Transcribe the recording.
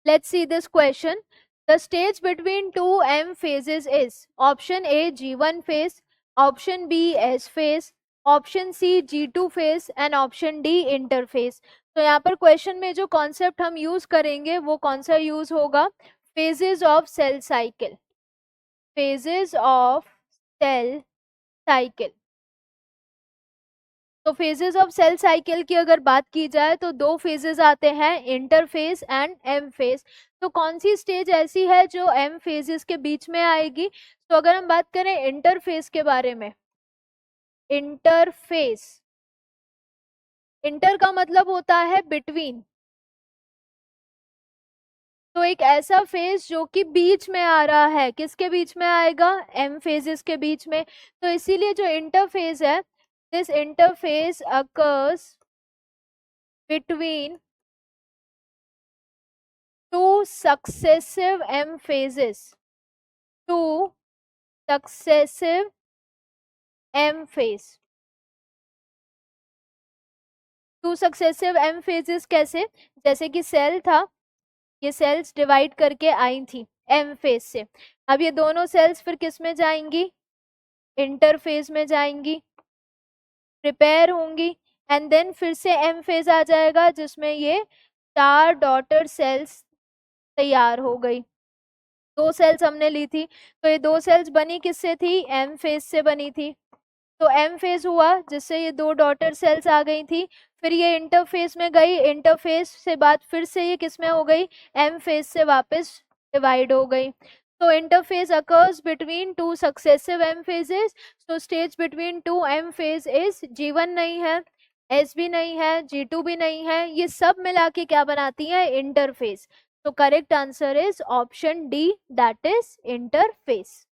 Let's see this question. The stage between two M phases is option A G1 phase, option B S phase, option C G2 phase and option D interphase. तो यहाँ पर question में जो concept हम use करेंगे वो कौन सा यूज होगा, phases of cell cycle, phases of cell cycle. तो फेजेस ऑफ सेल साइकिल की अगर बात की जाए तो दो फेजेस आते हैं, इंटरफेज एंड एम फेज। तो कौन सी स्टेज ऐसी है जो एम फेजेस के बीच में आएगी? तो अगर हम बात करें इंटरफेज के बारे में, इंटरफेस, इंटर का मतलब होता है बिटवीन, तो एक ऐसा फेज जो कि बीच में आ रहा है, किसके बीच में आएगा, एम फेजेस के बीच में। तो इसीलिए जो इंटरफेज है, this interphase occurs between two successive M phases, two successive M phase, two successive M phases कैसे, जैसे कि सेल था, ये सेल्स डिवाइड करके आई थी एम फेज से, अब ये दोनों सेल्स फिर किस में जाएंगी, इंटरफेज में जाएंगी, प्रिपेयर होंगी, एंड देन फिर से एम फेज आ जाएगा जिसमें ये 4 डॉटर सेल्स तैयार हो गई। 2 सेल्स हमने ली थी, तो ये 2 सेल्स बनी किससे थी, एम फेज से बनी थी। तो एम फेज हुआ जिससे ये 2 डॉटर सेल्स आ गई थी, फिर ये इंटरफेज में गई, इंटरफेज से बाद फिर से ये किस में हो गई, एम फेज से वापस डिवाइड हो गई। तो interphase occurs between two successive M phases. तो stage between two M phase is G1 नहीं है, S भी नहीं है, G2 भी नहीं है, ये सब मिला के क्या बनाती है, इंटरफेज। तो correct answer is option D, that is interface.